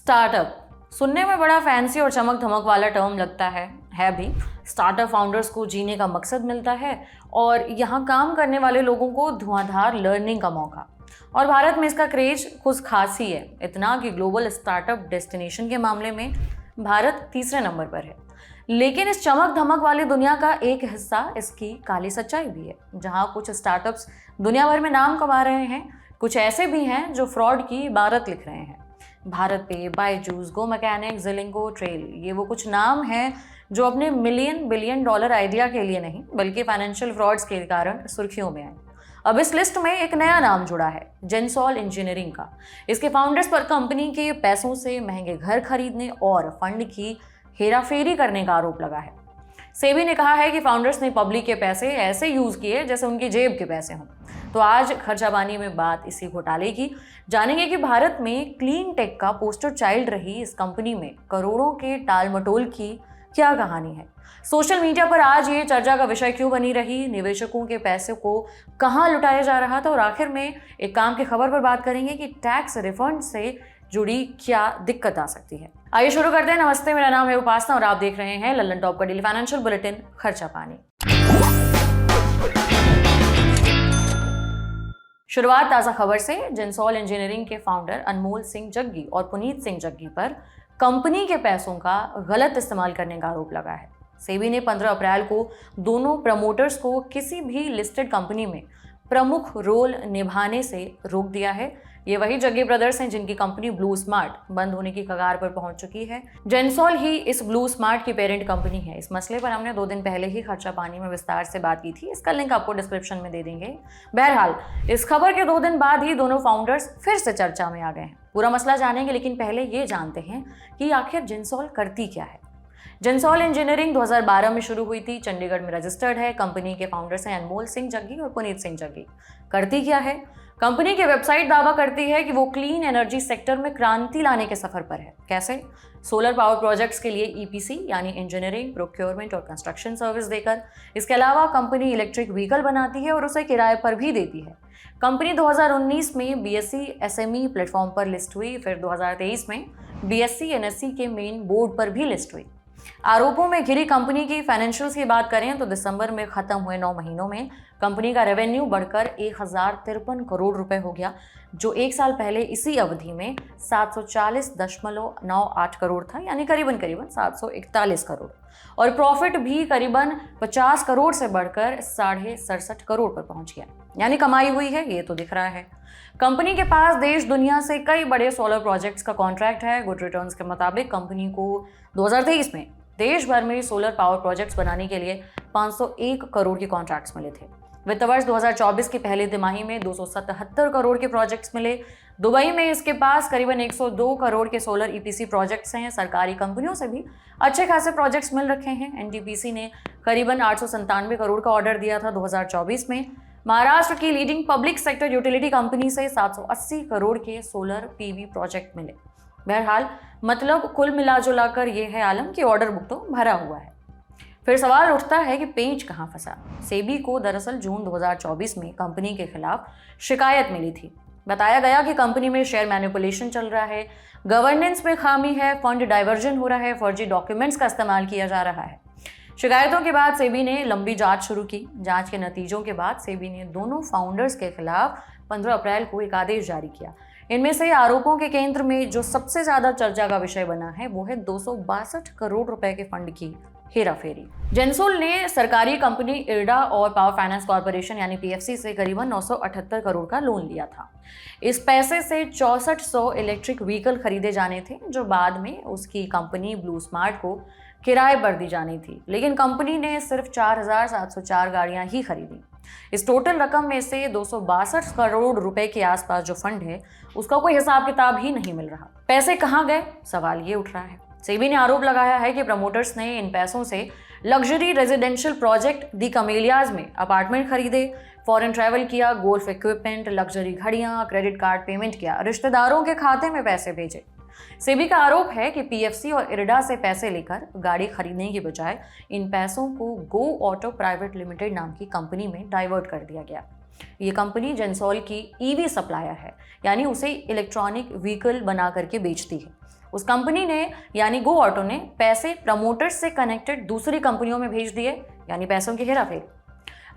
Startup सुनने में बड़ा फैंसी और चमक धमक वाला टर्म लगता है भी। स्टार्टअप फाउंडर्स को जीने का मकसद मिलता है और यहाँ काम करने वाले लोगों को धुआंधार लर्निंग का मौका। और भारत में इसका क्रेज कुछ खास ही है, इतना कि ग्लोबल स्टार्टअप डेस्टिनेशन के मामले में भारत तीसरे नंबर पर है। लेकिन इस चमक धमक वाली दुनिया का एक हिस्सा इसकी काली सच्चाई भी है, जहाँ कुछ स्टार्टअप्स दुनिया भर में नाम कमा रहे हैं, कुछ ऐसे भी हैं जो फ्रॉड की इबारत लिख रहे हैं। भारत पे, बायजूस, गो मैकेनिक, ज़िलिंगो, ट्रेल, ये वो कुछ नाम हैं जो अपने मिलियन बिलियन डॉलर आइडिया के लिए नहीं बल्कि फाइनेंशियल फ्रॉड्स के कारण सुर्खियों में आए। अब इस लिस्ट में एक नया नाम जुड़ा है, जेंसॉल इंजीनियरिंग का। इसके फाउंडर्स पर कंपनी के पैसों से महंगे घर खरीदने और फंड की हेराफेरी करने का आरोप लगा है। सेबी ने कहा है कि फाउंडर्स ने पब्लिक के पैसे ऐसे यूज़ किए जैसे उनकी जेब के पैसे हों। तो आज खर्चा पानी में बात इसी घोटाले की। जानेंगे कि भारत में क्लीन टेक का पोस्टर चाइल्ड रही इस कंपनी में करोड़ों के टाल मटोल की क्या कहानी है। सोशल मीडिया पर आज ये चर्चा का विषय क्यों बनी रही, निवेशकों के पैसे को कहाँ लुटाया जा रहा था, और आखिर में एक काम की खबर पर बात करेंगे कि टैक्स रिफंड से जुड़ी क्या दिक्कत आ सकती है। आइए शुरू करते हैं। नमस्ते, मेरा नाम है उपासना और आप देख रहे हैं लल्लन टॉप का डेली फाइनेंशियल बुलेटिन खर्चा पानी। शुरुआत ताज़ा खबर से। जेंसॉल इंजीनियरिंग के फाउंडर अनमोल सिंह जग्गी और पुनीत सिंह जग्गी पर कंपनी के पैसों का गलत इस्तेमाल करने का आरोप लगा है। सेबी ने 15 अप्रैल को दोनों प्रमोटर्स को किसी भी लिस्टेड कंपनी में प्रमुख रोल निभाने से रोक दिया है। ये वही जग्गी ब्रदर्स हैं जिनकी कंपनी ब्लू स्मार्ट बंद होने की कगार पर पहुंच चुकी है। जेंसॉल ही इस ब्लू स्मार्ट की पेरेंट कंपनी है। इस मसले पर हमने 2 दिन पहले ही खर्चा पानी में विस्तार से बात की थी, इसका लिंक आपको डिस्क्रिप्शन में दे देंगे। बहरहाल, इस खबर के 2 दिन बाद ही दोनों फाउंडर्स फिर से चर्चा में आ गए हैं। पूरा मसला जानेंगे, लेकिन पहले ये जानते हैं कि आखिर जेंसॉल करती क्या है। जेंसॉल इंजीनियरिंग 2012 में शुरू हुई थी, चंडीगढ़ में रजिस्टर्ड है। कंपनी के फाउंडर्स हैं अनमोल सिंह जग्गी और पुनीत सिंह जग्गी। करती क्या है? कंपनी की वेबसाइट दावा करती है कि वो क्लीन एनर्जी सेक्टर में क्रांति लाने के सफर पर है। कैसे? सोलर पावर प्रोजेक्ट्स के लिए ईपीसी यानी इंजीनियरिंग, प्रोक्योरमेंट और कंस्ट्रक्शन सर्विस देकर। इसके अलावा कंपनी इलेक्ट्रिक व्हीकल बनाती है और उसे किराए पर भी देती है। कंपनी 2019 में बीएससी एसएमई प्लेटफॉर्म पर लिस्ट हुई, फिर 2023 में बीएससी एनएससी के मेन बोर्ड पर भी लिस्ट हुई। आरोपों में घिरी कंपनी की फाइनेंशियल्स की बात करें तो दिसंबर में खत्म हुए 9 महीनों में कंपनी का रेवेन्यू बढ़कर 1053 करोड़ रुपए हो गया, जो 1 साल पहले इसी अवधि में 740.98 करोड़ था, यानी करीबन 741 करोड़। और प्रॉफिट भी करीबन 50 करोड़ से बढ़कर 67.5 करोड़ पर पहुंच गया, यानी कमाई हुई है, ये तो दिख रहा है। कंपनी के पास देश दुनिया से कई बड़े सोलर प्रोजेक्ट्स का कॉन्ट्रैक्ट है। गुड रिटर्न्स के मुताबिक कंपनी को 2023 में देश भर में सोलर पावर प्रोजेक्ट्स बनाने के लिए 501 करोड़ के कॉन्ट्रैक्ट्स मिले थे। वित्त वर्ष 2024 की पहली तिमाही में 277 करोड़ के प्रोजेक्ट्स मिले। दुबई में इसके पास करीबन 102 करोड़ के सोलर ईपीसी प्रोजेक्ट्स हैं। सरकारी कंपनियों से भी अच्छे खासे प्रोजेक्ट्स मिल रखे हैं। एनटीपीसी ने करीबन 897 करोड़ का ऑर्डर दिया था 2024 में। महाराष्ट्र की leading public sector utility company से 780 करोड़ के सोलर पीवी प्रोजेक्ट मिले। बहरहाल, मतलब कुल मिलाजुलाकर ये है आलम कि ऑर्डर बुक तो भरा हुआ है। फिर सवाल उठता है कि पेंच कहाँ फंसा। सेबी को दरअसल जून 2024 में कंपनी के खिलाफ शिकायत मिली थी। बताया गया कि कंपनी में शेयर मैनिपुलेशन चल रहा है, गवर्नेंस में खामी है, फंड डाइवर्जन हो रहा है, फर्जी डॉक्यूमेंट्स का इस्तेमाल किया जा रहा है। शिकायतों के बाद सेबी ने लंबी जांच शुरू की। जांच के नतीजों के बाद सेबी ने दोनों फाउंडर्स के खिलाफ 15 अप्रैल को एक आदेश जारी किया। इनमें से आरोपों के केंद्र में जो सबसे ज्यादा चर्चा का विषय बना है वो है 262 करोड़ रुपए के फंड की हेराफेरी। जेंसॉल ने सरकारी कंपनी इरडा और पावर फाइनेंस कॉर्पोरेशन यानी पीएफसी से करीबन 978 करोड़ का लोन लिया था। इस पैसे से 6400 इलेक्ट्रिक व्हीकल खरीदे जाने थे, जो बाद में उसकी कंपनी ब्लू स्मार्ट को किराए पर दी जानी थी। लेकिन कंपनी ने सिर्फ 4704 गाड़ियां ही खरीदी। इस टोटल रकम में से 262 करोड़ रुपए के आसपास जो फंड है उसका कोई हिसाब किताब ही नहीं मिल रहा। पैसे कहाँ गए, सवाल ये उठ रहा है। सेबी ने आरोप लगाया है कि प्रमोटर्स ने इन पैसों से लग्जरी रेजिडेंशियल प्रोजेक्ट दी कमेलियाज में अपार्टमेंट खरीदे, फॉरेन ट्रैवल किया, गोल्फ इक्विपमेंट, लग्जरी घड़ियां, क्रेडिट कार्ड पेमेंट किया, रिश्तेदारों के खाते में पैसे भेजे। सेबी का आरोप है कि पीएफसी और इरडा से पैसे लेकर गाड़ी खरीदने की बजाय इन पैसों को गो ऑटो प्राइवेट लिमिटेड नाम की कंपनी में डाइवर्ट कर दिया गया। ये कंपनी जेंसोल की ईवी सप्लायर है, यानी उसे इलेक्ट्रॉनिक व्हीकल बना करके बेचती है। उस कंपनी ने यानी गो ऑटो ने पैसे प्रमोटर्स से कनेक्टेड दूसरी कंपनियों में भेज दिए, यानी पैसों की हेराफेरी।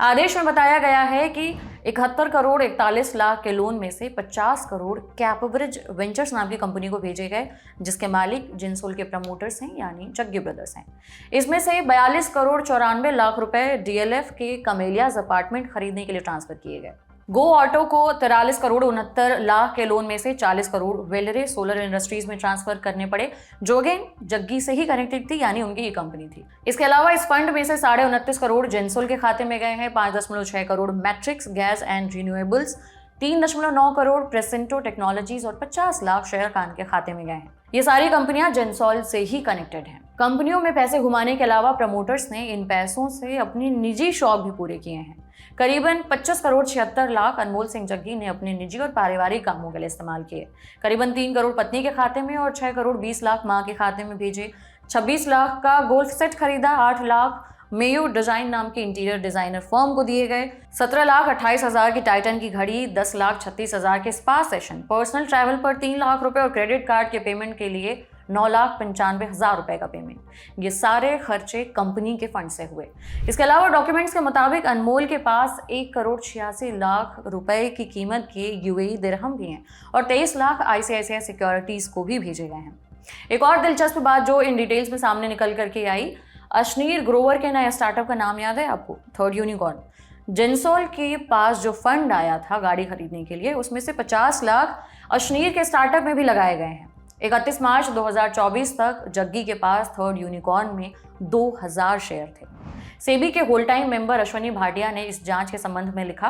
आदेश में बताया गया है कि 71 करोड़ 41 लाख के लोन में से 50 करोड़ कैपब्रिज वेंचर्स नाम की कंपनी को भेजे गए, जिसके मालिक जिंसोल के प्रमोटर्स हैं, यानी जग्गी ब्रदर्स हैं। इसमें से 42 करोड़ 94 लाख रुपए डीएलएफ के कमेलियाज अपार्टमेंट खरीदने के लिए ट्रांसफर किए गए। गो ऑटो को 43 करोड़ 69 लाख के लोन में से 40 करोड़ वेलरे सोलर इंडस्ट्रीज में ट्रांसफर करने पड़े, जो अगेन जग्गी से ही कनेक्टेड थी, यानी उनकी ही कंपनी थी। इसके अलावा इस फंड में से 29.5 करोड़ जेंसोल के खाते में गए हैं, 5.6 crore Matrix gas and renewables, 3.9 crore प्रेसेंटो टेक्नोलॉजीज और 50 लाख शेयर खान के खाते में गए हैं। ये सारी कंपनियां जेंसोल से ही कनेक्टेड हैं। कंपनियों में पैसे घुमाने के अलावा प्रमोटर्स ने इन पैसों से अपने निजी शौक भी पूरे किए हैं। करीबन 25 करोड़ 76 लाख अनमोल सिंह जग्गी ने अपने निजी और पारिवारिक कामों के लिए इस्तेमाल किए। करीबन 3 करोड़ पत्नी के खाते में और 6 करोड़ 20 लाख मां के खाते में भेजे। 26 लाख का गोल्फ सेट खरीदा, 8 लाख मेयो डिजाइन नाम के इंटीरियर डिजाइनर फर्म को दिए गए, 17 लाख 28 हजार की टाइटन की घड़ी, 10 लाख 36 हजार के स्पा सेशन, पर्सनल ट्रैवल पर 3 लाख रुपए और क्रेडिट कार्ड के पेमेंट के लिए 9 लाख 95 हजार रुपए का पेमेंट। ये सारे खर्चे कंपनी के फंड से हुए। इसके अलावा डॉक्यूमेंट्स के मुताबिक अनमोल के पास 1 करोड़ 86 लाख रुपए की कीमत के यूएई दिरहम भी हैं और 23 लाख आईसीआईसीआई सिक्योरिटीज को भी भेजे गए हैं। एक और दिलचस्प बात जो इन डिटेल्स में सामने निकल करके आई, अशनीर ग्रोवर के नए स्टार्टअप का नाम याद है आपको? Third unicorn. जेंसोल के पास जो फंड आया था गाड़ी खरीदने के लिए, उसमें से 50 लाख अशनीर के स्टार्टअप में भी लगाए गए हैं। 31 मार्च 2024 तक जग्गी के पास थर्ड यूनिकॉर्न में 2000 शेयर थे। सेबी के whole time member Ashwini Bhatia ने इस जांच के संबंध में लिखा,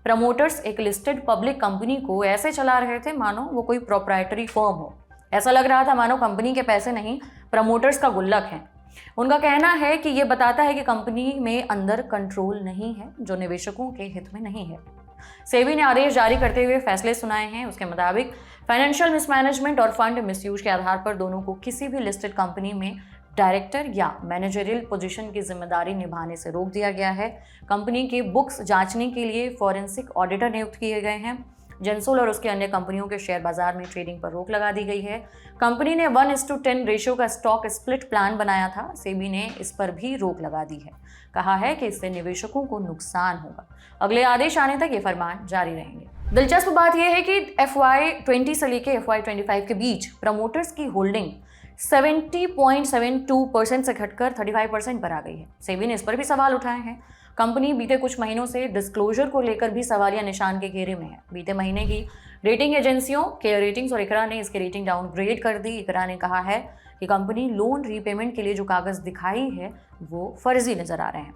प्रमोटर्स एक लिस्टेड पब्लिक कंपनी को ऐसे चला रहे थे मानो वो कोई प्रोप्राइटरी फर्म हो। ऐसा लग रहा था मानो कंपनी के पैसे नहीं, प्रमोटर्स का गुल्लक है। उनका कहना है कि ये बताता है कि कंपनी में अंदर कंट्रोल नहीं है, जो निवेशकों के हित में नहीं है। सेबी ने आदेश जारी करते हुए फैसले सुनाए हैं। उसके मुताबिक फाइनेंशियल मिसमैनेजमेंट और फंड मिसयूज के आधार पर दोनों को किसी भी लिस्टेड कंपनी में डायरेक्टर या मैनेजरियल पोजीशन की जिम्मेदारी निभाने से रोक दिया गया है। कंपनी के बुक्स जांचने के लिए फॉरेंसिक ऑडिटर नियुक्त किए गए हैं। जेंसोल और उसके अन्य कंपनियों के शेयर बाजार में ट्रेडिंग पर रोक लगा दी गई है। कंपनी ने 1:10 रेशियो का स्टॉक स्प्लिट प्लान बनाया था। सेबी ने इस पर भी रोक लगा दी है। कहा है कि इससे निवेशकों को नुकसान होगा। अगले आदेश आने तक ये फरमान जारी रहेंगे। दिलचस्प बात यह है कि FY20 से लेकर FY25 के बीच प्रमोटर्स की होल्डिंग 70.72% से घटकर 35% पर आ गई है। सेबी ने इस पर भी सवाल उठाए हैं। कंपनी बीते कुछ महीनों से डिस्क्लोजर को लेकर भी सवालिया निशान के घेरे में है। बीते महीने की रेटिंग एजेंसियों केयर रेटिंग्स और इकरा ने इसकी रेटिंग डाउनग्रेड कर दी। इकरा ने कहा है कि कंपनी लोन रीपेमेंट के लिए जो कागज दिखाई है वो फर्जी नजर आ रहे हैं।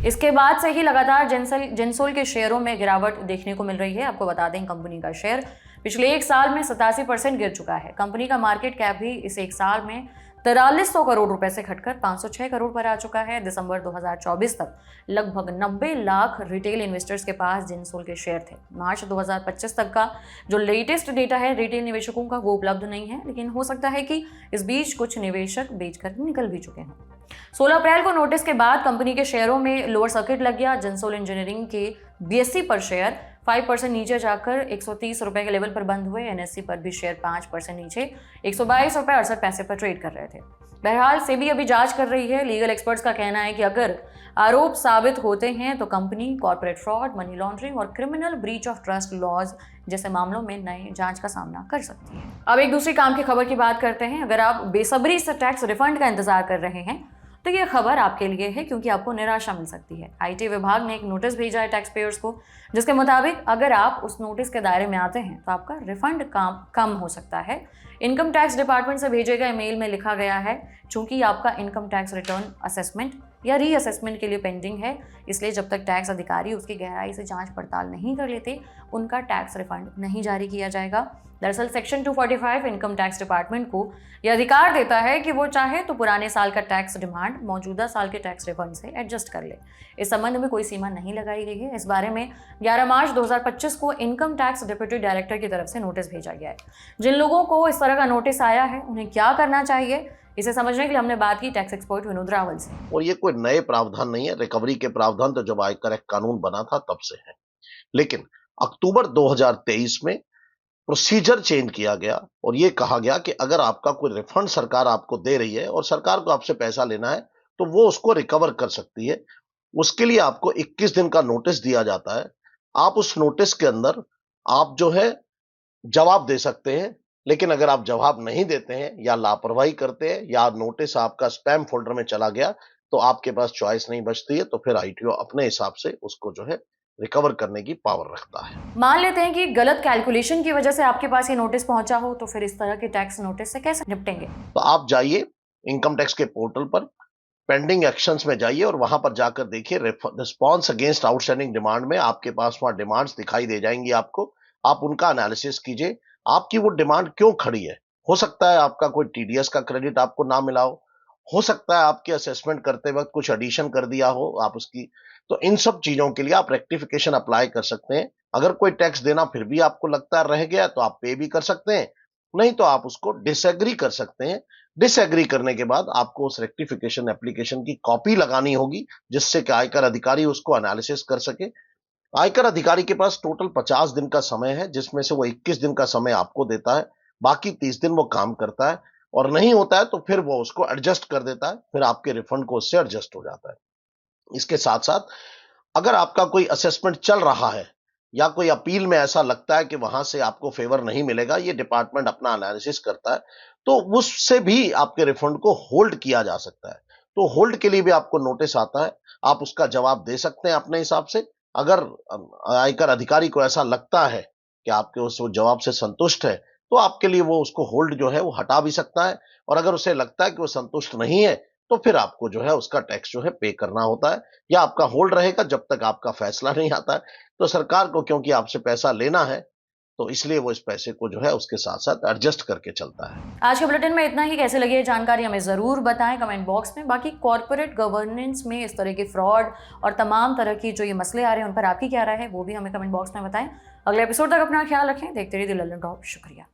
इसके बाद से ही लगातार जेंसोल के शेयरों में गिरावट देखने को मिल रही है। आपको बता दें, कंपनी का शेयर पिछले एक साल में 87% गिर चुका है। कंपनी का मार्केट कैप भी इस एक साल में 4300 करोड़ रुपए से घटकर 506 करोड़ पर आ चुका है। दिसंबर 2024 तक लगभग 90 लाख रिटेल इन्वेस्टर्स के पास जेंसोल के शेयर थे। मार्च 2025 तक का जो लेटेस्ट डेटा है रिटेल निवेशकों का वो उपलब्ध नहीं है, लेकिन हो सकता है कि इस बीच कुछ निवेशक बेचकर निकल भी चुके हैं। 16 अप्रैल को नोटिस के बाद कंपनी के शेयरों में लोअर सर्किट लग गया। जेंसोल इंजीनियरिंग के BSE पर शेयर 5% नीचे जाकर 130 रुपए के लेवल पर बंद हुए। NSE पर भी शेयर 5% नीचे 122 रुपए 68 पैसे पर ट्रेड कर रहे थे। बहरहाल सेबी अभी जांच कर रही है। लीगल एक्सपर्ट्स का कहना है कि अगर आरोप साबित होते हैं तो company corporate fraud, money laundering और criminal breach of trust laws जैसे मामलों में नए जांच का सामना कर सकती है। अब एक दूसरी काम की खबर की बात करते हैं। अगर आप बेसब्री से टैक्स रिफंड का इंतजार कर रहे हैं तो ये खबर आपके लिए है, क्योंकि आपको निराशा मिल सकती है। IT विभाग ने एक नोटिस भेजा है टैक्स पेयर्स को, जिसके मुताबिक अगर आप उस नोटिस के दायरे में आते हैं तो आपका रिफंड कम हो सकता है। इनकम टैक्स डिपार्टमेंट से भेजे गए मेल में लिखा गया है, चूंकि आपका इनकम टैक्स रिटर्न असेसमेंट या रीअसेसमेंट के लिए पेंडिंग है, इसलिए जब तक टैक्स अधिकारी उसकी गहराई से जांच पड़ताल नहीं कर लेते उनका टैक्स रिफंड नहीं जारी किया जाएगा। दरअसल सेक्शन 245 इनकम टैक्स डिपार्टमेंट को यह अधिकार देता है कि वो चाहे तो पुराने साल का टैक्स डिमांड मौजूदा साल के टैक्स रिफंड से एडजस्ट कर ले। इस संबंध में कोई सीमा नहीं लगाई गई है। इस बारे में 11 मार्च 2025 को इनकम टैक्स डिप्टी डायरेक्टर की तरफ से नोटिस भेजा गया है। जिन लोगों को इस तरह का नोटिस आया है उन्हें क्या करना चाहिए, इसे समझने के लिए हमने बात की टैक्स एक्सपर्ट विनोद रावल से। और ये कोई नए प्रावधान नहीं है, रिकवरी के प्रावधान तो जब आयकर एक कानून बना था तब से है। लेकिन अक्टूबर 2023 में प्रोसीजर चेंज किया गया और यह कहा गया कि अगर आपका कोई रिफंड सरकार आपको दे रही है और सरकार को आपसे पैसा लेना है तो वो उसको रिकवर कर सकती है। उसके लिए आपको 21 दिन का नोटिस दिया जाता है। आप उस नोटिस के अंदर आप जो है जवाब दे सकते हैं, लेकिन अगर आप जवाब नहीं देते हैं या लापरवाही करते हैं या नोटिस आपका स्पैम फोल्डर में चला गया तो आपके पास चॉइस नहीं बचती है, तो फिर आईटीओ अपने हिसाब से उसको जो है रिकवर करने की पावर रखता है। मान लेते हैं कि गलत कैलकुलेशन की वजह से आपके पास ये नोटिस पहुंचा हो, तो फिर इस तरह के टैक्स नोटिस से कैसे निपटेंगे? तो आप जाइए इनकम टैक्स के पोर्टल पर, पेंडिंग एक्शंस में जाइए और वहां पर जाकर देखिए रिस्पॉन्स अगेंस्ट आउटस्टैंडिंग डिमांड में आपके पास वहां डिमांड्स दिखाई दे जाएंगी आपको। आप उनका एनालिसिस कीजिए, आपकी वो डिमांड क्यों खड़ी है। हो सकता है आपका कोई टीडीएस का क्रेडिट आपको ना मिला हो सकता है आपके असेसमेंट करते वक्त कुछ एडिशन कर दिया हो आप उसकी। तो इन सब चीजों के लिए आप रेक्टिफिकेशन अप्लाई कर सकते हैं। अगर कोई टैक्स देना फिर भी आपको लगता है रह गया तो आप पे भी कर सकते हैं, नहीं तो आप उसको डिसएग्री कर सकते हैं। डिसएग्री करने के बाद आपको उस रेक्टिफिकेशन एप्लीकेशन की कॉपी लगानी होगी, जिससे कि आयकर अधिकारी उसको एनालिसिस कर सके। आयकर अधिकारी के पास टोटल 50 दिन का समय है, जिसमें से वो 21 दिन का समय आपको देता है, बाकी 30 दिन वो काम करता है और नहीं होता है तो फिर वो उसको एडजस्ट कर देता है, फिर आपके रिफंड को उससे एडजस्ट हो जाता है। इसके साथ साथ अगर आपका कोई असेसमेंट चल रहा है या कोई अपील में ऐसा लगता है कि वहां से आपको फेवर नहीं मिलेगा, ये डिपार्टमेंट अपना एनालिसिस करता है, तो उससे भी आपके रिफंड को होल्ड किया जा सकता है। तो होल्ड के लिए भी आपको नोटिस आता है, आप उसका जवाब दे सकते हैं अपने हिसाब से। अगर आयकर अधिकारी को ऐसा लगता है कि आपके उस जवाब से संतुष्ट है, तो आपके लिए वो उसको होल्ड जो है वो हटा भी सकता है। और अगर उसे लगता है कि वो संतुष्ट नहीं है, तो फिर आपको जो है उसका टैक्स जो है पे करना होता है, या आपका होल्ड रहेगा जब तक आपका फैसला नहीं आता है। तो सरकार को क्योंकि आपसे पैसा लेना है, तो इसलिए वो इस पैसे को जो है उसके साथ-साथ एडजस्ट करके चलता है। आज के बुलेटिन में इतना ही। कैसे लगी ये जानकारी हमें ज़रूर बताएं कमेंट बॉक्स में। बाकी कॉर्पोरेट गवर्नेंस में इस तरह के फ्रॉड और तमाम तरह की जो ये मसले आ रहे हैं उन पर आपकी क्या राय है वो भी हमें कमेंट बॉक्स में बताएं। अगले एपिसोड तक अपना ख्याल रखें। देखते रहिए द लल्लन टॉप। शुक्रिया।